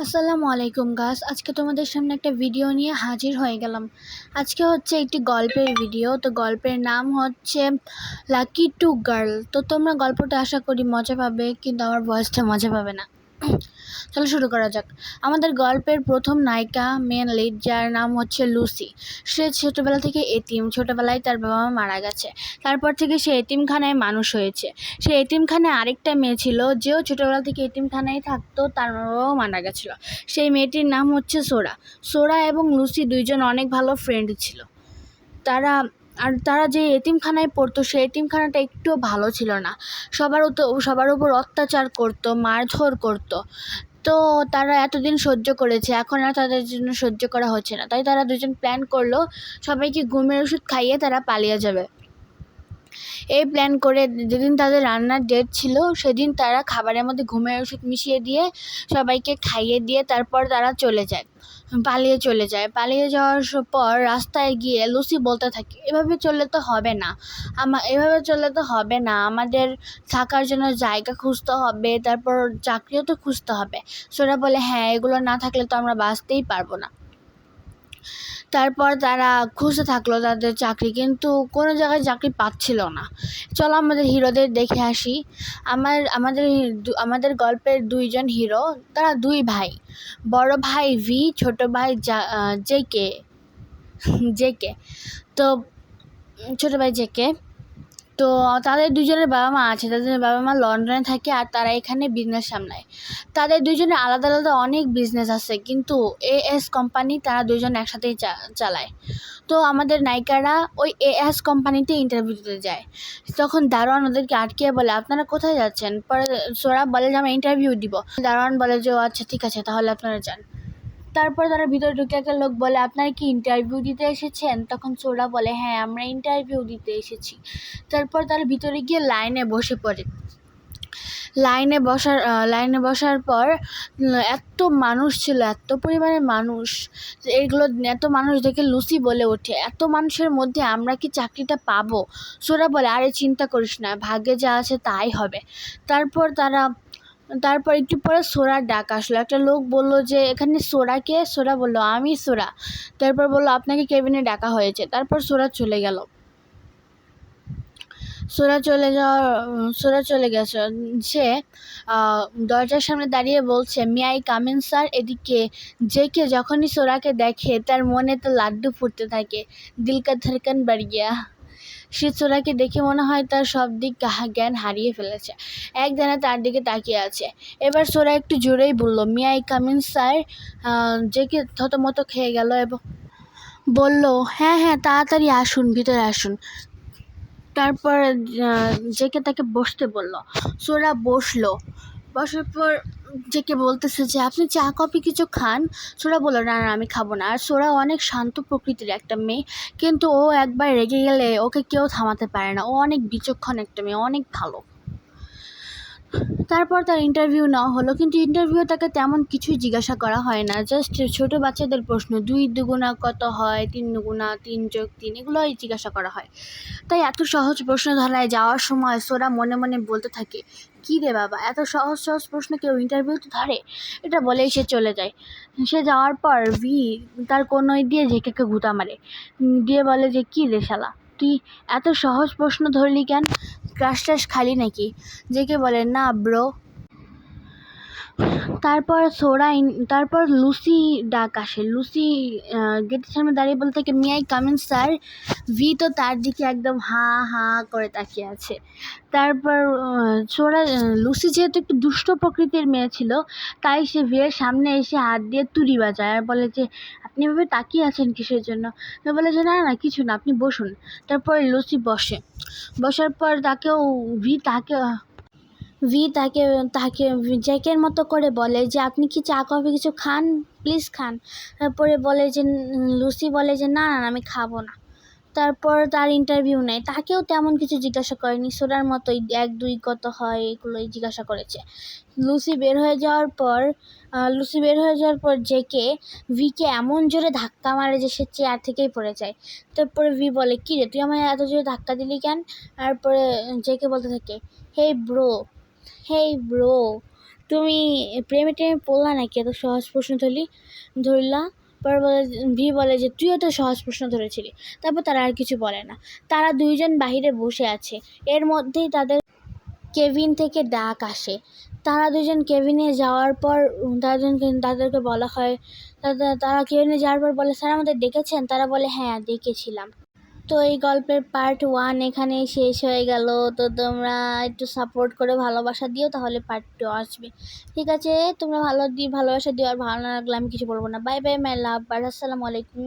আসসালামু আলাইকুম গাছ। আজকে তোমাদের সামনে একটা ভিডিও নিয়ে হাজির হয়ে গেলাম। আজকে হচ্ছে একটি গল্পের ভিডিও। তো গল্পের নাম হচ্ছে লাকি টু গার্ল। তো তোমরা গল্পটা আশা করি মজা পাবে, কিন্তু আমার ভয়েসটা মজা পাবে না। চলো শুরু করা যাক। আমাদের গল্পের প্রথম নায়িকা, মেন লিড, যার নাম হচ্ছে লুসি। সে ছোটবেলা থেকে এতিম। ছোটবেলায় তার বাবা মা মারা গেছে। তারপর থেকে সে এতিমখানায় মানুষ হয়েছে। সে এতিমখানায় আরেকটা মেয়ে ছিল, যেও ছোটবেলা থেকে এতিমখানায় থাকতো, তার বাবাও মারা গেছিলো। সেই মেয়েটির নাম হচ্ছে সোরা। সোরা এবং লুসি দুইজন অনেক ভালো ফ্রেন্ড ছিল। তারা যে এতিমখানায় পড়তো, সেই এতিমখানাটা একটুও ভালো ছিল না। সবার উপর অত্যাচার করতো, মারধর করতো। তো তারা এতদিন সহ্য করেছে, এখন আর তাদের জন্য সহ্য করা হচ্ছে না। তাই তারা দুজন প্ল্যান করলো, সবাইকে ঘুমের ওষুধ খাইয়ে তারা পালিয়ে যাবে। এই প্ল্যান করে যেদিন তাদের রান্নার ডেট ছিল, সেদিন তারা খাবারের মধ্যে ঘুমের ওষুধ মিশিয়ে দিয়ে সবাইকে খাইয়ে দিয়ে তারপর তারা পালিয়ে যাওয়ার পর রাস্তায় গিয়ে লুসি বলতে থাকে, এভাবে চললে তো হবে না, আমাদের থাকার জন্য জায়গা খুঁজতে হবে, তারপর চাকরিও তো খুঁজতে হবে। সোরা বলে, হ্যাঁ, এগুলো না থাকলে তো আমরা বাঁচতেই পারবো না। তারপর তারা খুঁজতে থাকলো তাদের চাকরি, কিন্তু কোনো জায়গায় চাকরি পাচ্ছিল না। চলো আমাদের হিরোদের দেখে আসি। আমাদের গল্পের দুইজন হিরো, তারা দুই ভাই। বড় ভাই ভি, ছোট ভাই জেকে জেকে তো ছোট ভাই জেকে। তো তাদের দুজনের বাবা মা আছে। তাদের বাবা মা লন্ডনে থাকে, আর তারা এখানে বিজনেস সামলায়। তাদের দুজনের আলাদা আলাদা অনেক বিজনেস আছে, কিন্তু এএস কোম্পানি তারা দুজন একসাথেই চালায়। তো আমাদের নায়িকারা ওই এএস কোম্পানিতে ইন্টারভিউ দিতে যায়। তখন দারোয়ান ওদেরকে আটকে বলে, আপনারা কোথায় যাচ্ছেন? পরে সোরা বলে যে আমরা ইন্টারভিউ দিব। দারোয়ান বলে যে, ও আচ্ছা, ঠিক আছে, তাহলে আপনারা যান। তারপর তারা ভিতরে ঢুকে একটা লোক বলে, আপনারা কি ইন্টারভিউ দিতে এসেছেন? তখন সোরা বলে, হ্যাঁ, আমরা ইন্টারভিউ দিতে এসেছি। তারপর তারা ভিতরে গিয়ে লাইনে বসে পড়ে। লাইনে বসার পর এত মানুষ ছিল, এত পরিমাণে মানুষ। এত মানুষ দেখে লুসি বলে ওঠে, এত মানুষের মধ্যে আমরা কি চাকরিটা পাবো? সোরা বলে, আরে চিন্তা করিস না, ভাগ্যে যা আছে তাই হবে। তারপর একটু পরে সোরার ডাক আসলো। একটা লোক বলল যে, এখানে সোরাকে? সোরা বলল, আমি সোরা। তারপর বলল, আপনাকে কেবিনে ডাকা হয়েছে। তারপর সোরা চলে গেল। সোরা চলে গেছে। সে দরজার সামনে দাঁড়িয়ে বলছে, may I come in sir? এদিকে জেকে যখনই সোরাকে দেখে, তার মনে তো লাড্ডু ফুটতে থাকে, দিল কা ধড়কন বাড় গিয়া। সে সোরাকে দেখে মনে হয় তার সব দিক জ্ঞান হারিয়ে ফেলেছে। একদিনে তার দিকে তাকিয়ে আছে। এবার সোরা একটু জোরেই বলল, may I come in sir? JK থতমত খেয়ে গেল এবং বলল, হ্যাঁ হ্যাঁ, তাড়াতাড়ি আসুন, ভিতরে আসুন। তারপর জেকে তাকে বসতে বলল। সোরা বসলো। বসার পর জেকে বলতেছে যে, আপনি চা কফি কিছু খান? সোরা বলল, না না, আমি খাবো না। আর সোরা অনেক শান্ত প্রকৃতির একটা মেয়ে, কিন্তু ও একবার রেগে গেলে ওকে কেউ থামাতে পারে না। ও অনেক বিচক্ষণ একটা মেয়ে, অনেক ভালো। তারপর তার ইন্টারভিউ নেওয়া হলো, কিন্তু ইন্টারভিউ তাকে তেমন কিছুই জিজ্ঞাসা করা হয় না। জাস্ট ছোট বাচ্চাদের প্রশ্ন, 2 দুগুণা কত হয়, 3 দুগুণা 3 যোগ 3, এগুলোই জিজ্ঞাসা করা হয়। তাই এত সহজ প্রশ্ন ধরায় যাওয়ার সময় সোরা মনে মনে বলতে থাকে, কী রে বাবা, এত সহজ সহজ প্রশ্ন কেউ ইন্টারভিউতে ধরে? এটা বলেই সে চলে যায়। সে যাওয়ার পর ভি তার কনুই দিয়ে জেকেকে গুঁতা মারে, দিয়ে বলে যে, কী রে শালা, তুই এত সহজ প্রশ্ন ধরলি কেন? ক্রাশ ট্রাশ খালি নাকি? জেকে বলে, না ব্রো। তারপর লুসি ডাক আসে। লুসি গেটের সামনে দাঁড়িয়ে বলতে থাকে, may I come in sir? V তো তার দিকে একদম হাঁ হাঁ করে তাকিয়ে আছে। তারপর লুসি যেহেতু একটু দুষ্ট প্রকৃতির মেয়ে ছিল, তাই সে ভিয়ের সামনে এসে হাত দিয়ে তুড়ি বাজায় আর বলে যে, আপনি এভাবে তাকিয়ে আছেন কিসের জন্য? বলে যে, না না, কিছু না, আপনি বসুন। তারপর লুসি বসার পর তাকে জ্যাকের মতো করে বলে যে, আপনি কি চা কফি কিছু খান? প্লিজ খান। তারপরে লুসি বলে যে, না না, আমি খাবো না। তারপর তার ইন্টারভিউ নেয়। তাকেও তেমন কিছু জিজ্ঞাসা করেনি, সোরার মতোই 1 2 কত হয় এগুলোই জিজ্ঞাসা করেছে। লুসি বের হয়ে যাওয়ার পর জেকে ভিকে এমন জোরে ধাক্কা মারে যে সে চেয়ার থেকেই পড়ে যায়। তারপরে ভি বলে, কী রে, তুই আমায় এত জোরে ধাক্কা দিলি কেন? তারপরে জেকে বলতে থাকে, হেই ব্রো। তুমি প্রেমে টেমে পড়লা নাকি এত সহজ প্রশ্ন ধরলা? পরে বলে ভি বলে যে তুইও তো সহজ প্রশ্ন ধরেছিলি। তারপর তারা আর কিছু বলে না। তারা দুইজন বাহিরে বসে আছে। এর মধ্যেই তাদের কেবিন থেকে ডাক আসে। তারা দুজন কেবিনে যাওয়ার পর তাদেরকে বলা হয়, তারা কেবিনে যাওয়ার পর বলে, স্যার আমাদের ডেকেছেন? তারা বলে, হ্যাঁ ডেকেছিলাম। তো এই গল্পের পার্ট 1 এখানেই শেষ হয়ে গেল। তো তোমরা একটু সাপোর্ট করে ভালোবাসা দিও, তাহলে পার্ট 2 আসবে। ঠিক আছে, তোমরা ভালোবাসা দিও। আর ভালো না লাগলে আমি কিছু বলবো না। বাই বাই মাই লাভ, আর আসসালামু আলাইকুম।